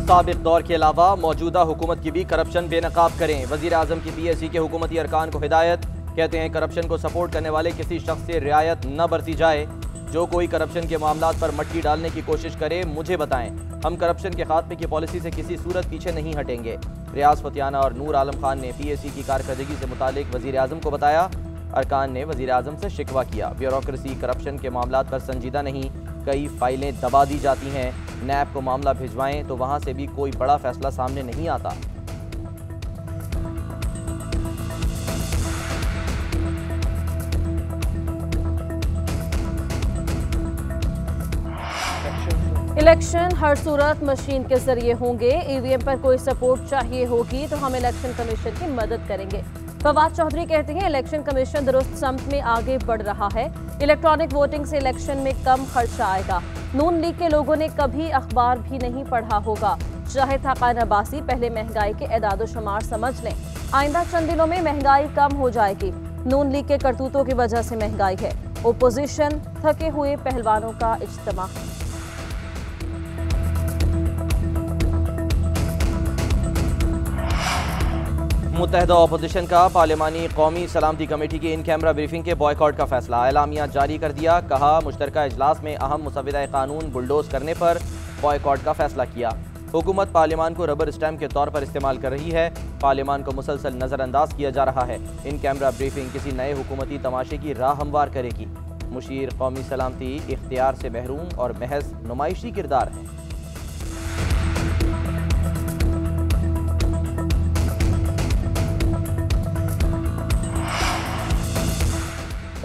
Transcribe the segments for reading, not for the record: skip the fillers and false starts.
साबिक दौर के अलावा मौजूदा हुकूमत की भी करप्शन बेनकाब करें। वजीर आजम की PSC के हुकूमती अरकान को हिदायत। कहते हैं करप्शन को सपोर्ट करने वाले किसी शख्स से रियायत न बरती जाए। जो कोई करप्शन के मामलात पर मट्टी डालने की कोशिश करे मुझे बताएं। हम करप्शन के खात्मे की पॉलिसी से किसी सूरत पीछे नहीं हटेंगे। रियाज फतियाना और नूर आलम खान ने PSC की कारकर्दगी से मुतालिक वजीर आजम को बताया। अरकान ने वजीर आजम से शिकवा किया। ब्यूरोक्रेसी करप्शन के मामलात पर संजीदा नहीं, कई फाइलें दबा दी जाती हैं। NAB को मामला भिजवाएं तो वहां से भी कोई बड़ा फैसला सामने नहीं आता। इलेक्शन हर सूरत मशीन के जरिए होंगे। EVM पर कोई सपोर्ट चाहिए होगी तो हम इलेक्शन कमीशन की मदद करेंगे। फवाद चौधरी कहते हैं इलेक्शन कमीशन दुरुस्त समत में आगे बढ़ रहा है। इलेक्ट्रॉनिक वोटिंग से इलेक्शन में कम खर्चा आएगा। नून लीग के लोगों ने कभी अखबार भी नहीं पढ़ा होगा। शाहिद हक़ान अब्बासी पहले महंगाई के एदाद शुमार समझ लें। आइंदा चंद दिनों में महंगाई कम हो जाएगी। नून लीग के करतूतों की वजह से महंगाई है। ओपोजिशन थके हुए पहलवानों का इज्तिमा। मुत्तहदा अपोजिशन का पार्लिमानी कौमी सलामती कमेटी की इन कैमरा ब्रीफिंग के बॉयकॉट का फैसला। एलामिया जारी कर दिया। कहा मुश्तरका इजलास में अहम मुसव्विदा कानून बुलडोज करने पर बॉयकॉट का फैसला किया। हुकूमत पार्लियामान को रबर स्टैम्प के तौर पर इस्तेमाल कर रही है। पार्लियामान को मुसलसल नज़रअंदाज किया जा रहा है। इन कैमरा ब्रीफिंग किसी नए हुकूमती तमाशे की राह हमवार करेगी। मुशीर कौमी सलामती इख्तियार से महरूम और महज नुमाइशी किरदार है।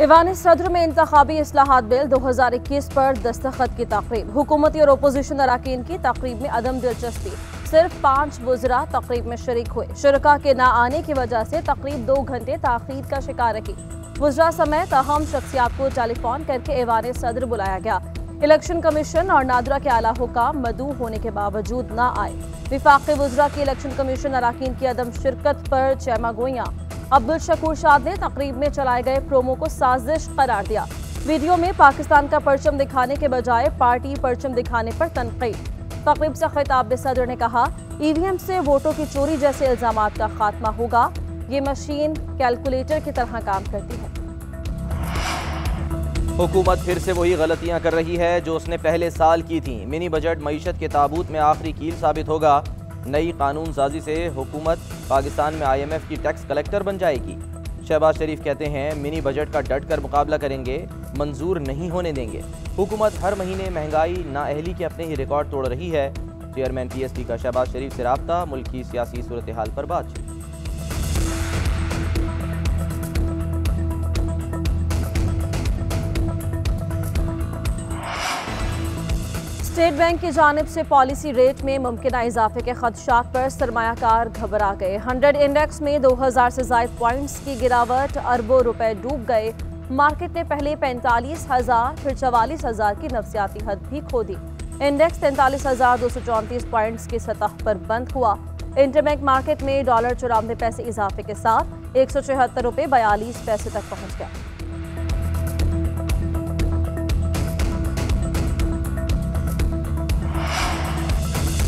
ईवान सदर में इंतखाबी इस्लाहात बिल 2021 पर दस्तखत की तकरीब। हुकूमती और ओपोजिशन अरकान की तकरीब में अदम दिलचस्पी। सिर्फ 5 वज़रा तकरीब में शरीक हुए। शुरका के ना आने की वजह से तकरीब 2 घंटे ताख़ीर का शिकार रही। वज़रा समेत अहम शख्सियात को टेलीफोन करके ईवान सदर बुलाया गया। इलेक्शन कमीशन और नादरा के आला हुकाम मदऊ होने के बावजूद न आए। विफाक़ी वज़रा की इलेक्शन कमीशन अरकान की अदम शिरकत पर चैमा गोइयां। अब्दुल शकूर शाद ने तकरीब में चलाए गए प्रोमो को साजिश करार दिया। वीडियो में पाकिस्तान का परचम दिखाने के बजाय पार्टी परचम दिखाने पर तनकीद। तकरीब से खिताब सदर ने कहा EVM से वोटों की चोरी जैसे इल्जामात का खात्मा होगा। ये मशीन कैलकुलेटर की तरह काम करती है। हुकूमत फिर से वही गलतियां कर रही है जो उसने पहले साल की थी। मिनी बजट मईशत के ताबूत में आखिरी कील साबित होगा। नई कानून साजी से हुकूमत पाकिस्तान में IMF की टैक्स कलेक्टर बन जाएगी। शहबाज शरीफ कहते हैं मिनी बजट का डट कर मुकाबला करेंगे, मंजूर नहीं होने देंगे। हुकूमत हर महीने महंगाई नाअहली के अपने ही रिकॉर्ड तोड़ रही है। चेयरमैन PSP का शहबाज शरीफ से राब्ता। मुल्क की सियासी सूरत हाल पर बातचीत। स्टेट बैंक की जानिब से पॉलिसी रेट में मुमकिन इजाफे के खदशात पर सरमायाकार घबरा गए। 100 इंडेक्स में 2000 से ज़ायद पॉइंट्स की गिरावट, अरबों रुपए डूब गए। मार्केट ने पहले 45,000 फिर 44,000 की नफसियाती हद भी खो दी। इंडेक्स 43,234 पॉइंट्स की सतह पर बंद हुआ। इंटरबैंक मार्केट में $94 इजाफे के साथ $174.42 तक पहुंच गया।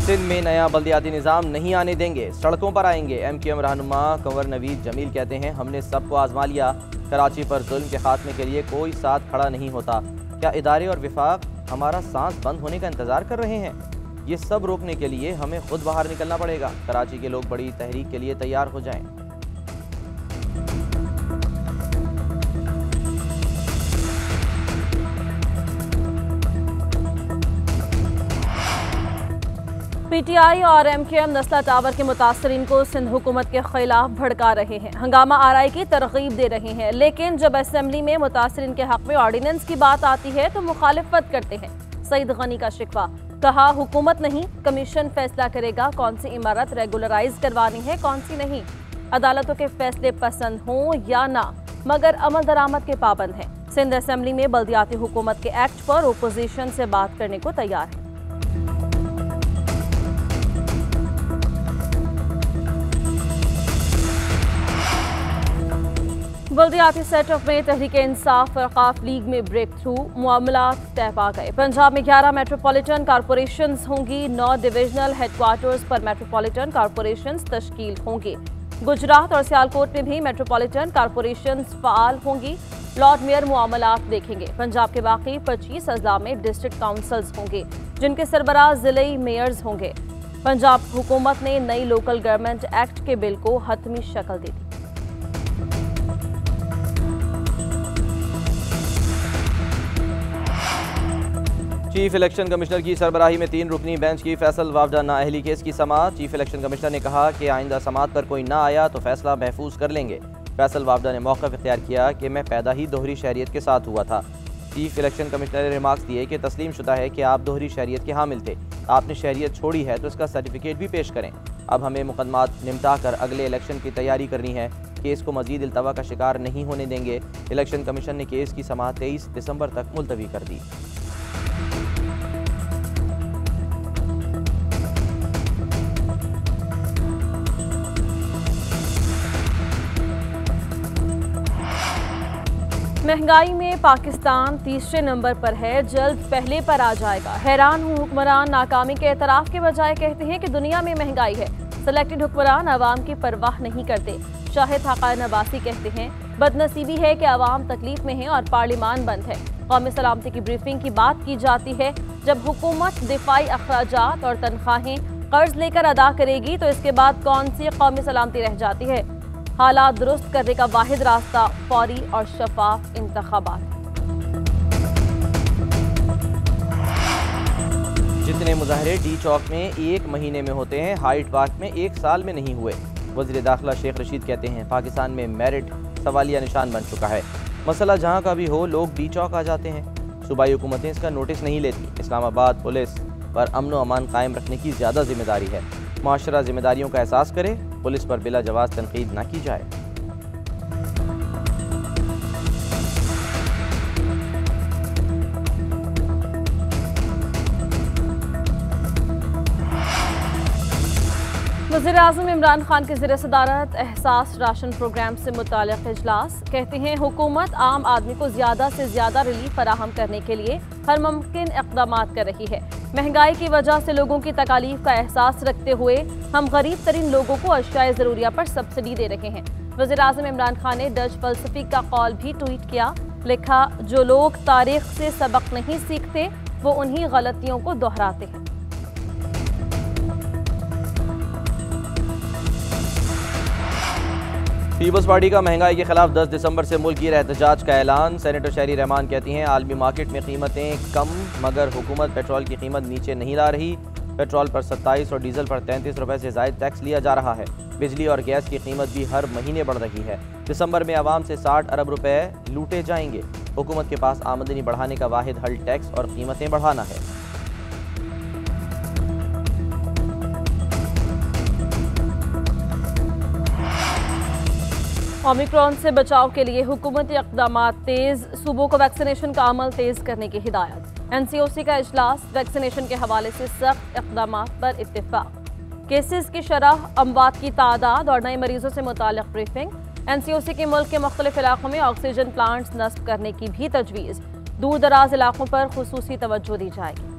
सिंध में नया बल्दियाती निज़ाम नहीं आने देंगे, सड़कों पर आएंगे। MQM रहनुमा कंवर नवीद जमील कहते हैं हमने सबको आजमा लिया। कराची पर जुल्म के खात्मे के लिए कोई साथ खड़ा नहीं होता। क्या इदारे और विफाक हमारा सांस बंद होने का इंतजार कर रहे हैं? ये सब रोकने के लिए हमें खुद बाहर निकलना पड़ेगा। कराची के लोग बड़ी तहरीक के लिए तैयार हो जाएं। PTI और MQM नस्ला टावर के मुतासरीन को सिंध हुकूमत के खिलाफ भड़का रहे हैं। हंगामा आराई की तरगीब दे रहे हैं, लेकिन जब असेंबली में मुतासरीन के हक में ऑर्डिनेंस की बात आती है तो मुखालिफत करते हैं। सईद गनी का शिकवा। कहा हुकूमत नहीं, कमीशन फैसला करेगा कौन सी इमारत रेगुलराइज करवानी है कौन सी नहीं। अदालतों के फैसले पसंद हों या ना, मगर अमल दरामद के पाबंद हैं। सिंध असेंबली में बल्दियाती हुकूमत के एक्ट पर ओपोजिशन से बात करने को तैयार है। बल्दियाती सेटअप में तहरीक इंसाफ वकाफ लीग में ब्रेक थ्रू, मामलात तय पा गए। पंजाब में 11 मेट्रोपॉलिटन कॉरपोरेशंस होंगी, 9 डिविजनल हेडक्वार्टर्स पर मेट्रोपॉलिटन कॉरपोरेशंस तश्कील होंगी। गुजरात और सियालकोट में भी मेट्रोपॉलिटन कॉरपोरेशंस फाल होंगी। लॉर्ड मेयर मामलात देखेंगे। पंजाब के बाकी 25 अजला में डिस्ट्रिक्ट काउंसिल्स होंगे, जिनके सरबराह जिले मेयर्स होंगे। पंजाब हुकूमत ने नई लोकल गवर्नमेंट एक्ट के बिल को हतमी शक्ल दे दी। चीफ इलेक्शन कमिश्नर की सरबराही में 3 रुकनी बेंच की फैसल वाफदा नाअहली केस की समाअत। चीफ इलेक्शन कमिश्नर ने कहा कि आइंदा समाअत पर कोई ना आया तो फैसला महफूज कर लेंगे। फैसल वाफदा ने मौक़िफ़ इख्तियार किया कि मैं पैदा ही दोहरी शहरियत के साथ हुआ था। चीफ इलेक्शन कमिश्नर ने रिमार्क्स दिए कि तस्लीम शुदा है कि आप दोहरी शहरियत के हामिल थे, आपने शहरियत छोड़ी है तो इसका सर्टिफिकेट भी पेश करें। अब हमें मुकदमात निमटा कर अगले इलेक्शन की तैयारी करनी है। केस को मजीद इल्तवा का शिकार नहीं होने देंगे। इलेक्शन कमीशन ने केस की समाअत 23 दिसंबर तक मुलतवी कर दी। महंगाई में पाकिस्तान तीसरे नंबर पर है, जल्द पहले पर आ जाएगा। हैरान हूँ हुक्मरान नाकामी के एतराफ़ के बजाय कहते हैं कि दुनिया में महंगाई है। सेलेक्टेड हुक्मरान आवाम की परवाह नहीं करते। शाहिद हक़ाइक़ नबासी कहते हैं बदनसीबी है कि आवाम तकलीफ में है और पार्लिमान बंद है। कौमी सलामती की ब्रीफिंग की बात की जाती है। जब हुकूमत दिफाई अखराजात और तनख्वाहें कर्ज लेकर अदा करेगी तो इसके बाद कौन सी कौमी सलामती रह जाती है। हालात दुरुस्त करने का वाहिद रास्ता फौरी और शफाफ इंतखाबात। जितने मुजाहरे डी चौक में 1 महीने में होते हैं, हाइट पार्क में 1 साल में नहीं हुए। वज़ीर दाखिला शेख रशीद कहते हैं पाकिस्तान में मेरिट सवालिया निशान बन चुका है। मसला जहाँ का भी हो लोग डी चौक आ जाते हैं। सूबाई हुकूमतें इसका नोटिस नहीं लेती। इस्लामाबाद पुलिस पर अमन व अमान कायम रखने की ज़्यादा जिम्मेदारी है। माशरा जिम्मेदारियों का एहसास करे, पुलिस पर बिला जवाब तनकीद ना की जाए। वज़ीर-ए-आज़म इमरान खान के ज़रिए सदारत एहसास राशन प्रोग्राम से मुताल्लिक़ इजलास। कहते हैं हुकूमत आम आदमी को ज़्यादा से ज़्यादा रिलीफ फराहम करने के लिए हर मुमकिन इक़दामात कर रही है। महंगाई की वजह से लोगों की तकालीफ का एहसास रखते हुए हम गरीब तरीन लोगों को अशियाए ज़रूरिया पर सब्सिडी दे रहे हैं। वज़ीर-ए-आज़म इमरान खान ने डच फ़लसफ़ी का कौल भी ट्वीट किया। लिखा, जो लोग तारीख़ से सबक नहीं सीखते वो उन्हीं गलतियों को दोहराते हैं। पीपल्स पार्टी का महंगाई के खिलाफ 10 दिसंबर से मुल्की एहतजाज का ऐलान। सेनेटर शहरी रहमान कहती हैं आलमी मार्केट में कीमतें कम मगर हुकूमत पेट्रोल की कीमत नीचे नहीं ला रही। पेट्रोल पर 27 और डीजल पर 33 रुपये से ज़ायद टैक्स लिया जा रहा है। बिजली और गैस की कीमत भी हर महीने बढ़ रही है। दिसंबर में आवाम से 60 अरब रुपए लूटे जाएंगे। हुकूमत के पास आमदनी बढ़ाने का वाहिद हल टैक्स और कीमतें बढ़ाना है। ओमिक्रॉन से बचाव के लिए हुकूमती इक़दामात तेज़। सूबों को वैक्सीनेशन का अमल तेज़ करने की हिदायत। NCOC का इजलास। वैक्सीनेशन के हवाले से सख्त इक़दामात पर इत्तिफाक। केसेस की शरह, अमवात की तादाद और नए मरीजों से मुताल्लिक़ ब्रीफिंग। NCOC के मुल्क के मुख्तलिफ इलाकों में ऑक्सीजन प्लांट्स नस्ब करने की भी तजवीज़। दूर दराज इलाकों पर खुसूसी तवज्जो दी जाएगी।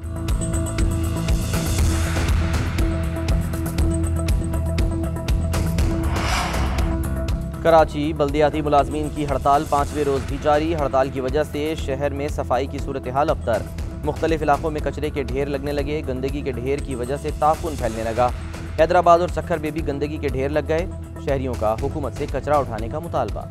कराची बल्दियाती मुलाजमीन की हड़ताल 5वें रोज़ भी जारी। हड़ताल की वजह से शहर में सफाई की सूरत हाल अबतर। मुख्तलिफ इलाकों में कचरे के ढेर लगने लगे। गंदगी के ढेर की वजह से ताफुन फैलने लगा। हैदराबाद और सक्खर में भी गंदगी के ढेर लग गए। शहरियों का हुकूमत से कचरा उठाने का मुतालबा।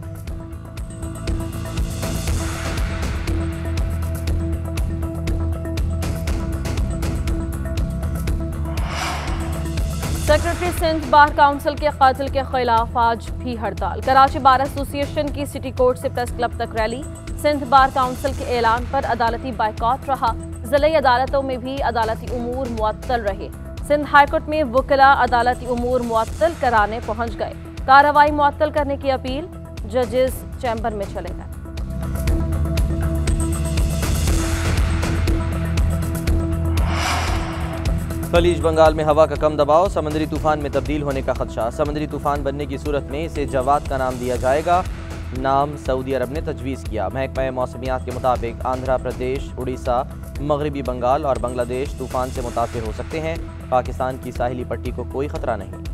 सेक्रेटरी सिंध बार काउंसिल के कातिल के खिलाफ आज भी हड़ताल। कराची बार एसोसिएशन की सिटी कोर्ट से प्रेस क्लब तक रैली। सिंध बार काउंसिल के ऐलान पर अदालती बाइकॉट रहा। जिले अदालतों में भी अदालती उमूर मुअत्तल रहे। सिंध हाईकोर्ट में वकीला अदालती उमूर मुअत्तल कराने पहुंच गए। कार्रवाई मुअत्तल करने की अपील। जजेस चैम्बर में चले गए। खलीज बंगाल में हवा का कम दबाव समुद्री तूफान में तब्दील होने का खदशा। समुद्री तूफान बनने की सूरत में इसे जवाद का नाम दिया जाएगा। नाम सऊदी अरब ने तजवीज़ किया। महकमा मौसमियात के मुताबिक आंध्र प्रदेश, उड़ीसा, मगरबी बंगाल और बांग्लादेश तूफ़ान से मुतासिर हो सकते हैं। पाकिस्तान की साहिली पट्टी को कोई खतरा नहीं।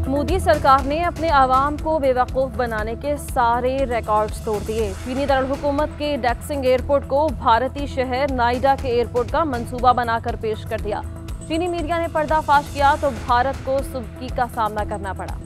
मोदी सरकार ने अपने आवाम को बेवकूफ़ बनाने के सारे रिकॉर्ड्स तोड़ दिए। चीनी दारुल-हुकूमत के डैक्सिंग एयरपोर्ट को भारतीय शहर नोएडा के एयरपोर्ट का मंसूबा बनाकर पेश कर दिया। चीनी मीडिया ने पर्दाफाश किया तो भारत को सुबकी का सामना करना पड़ा।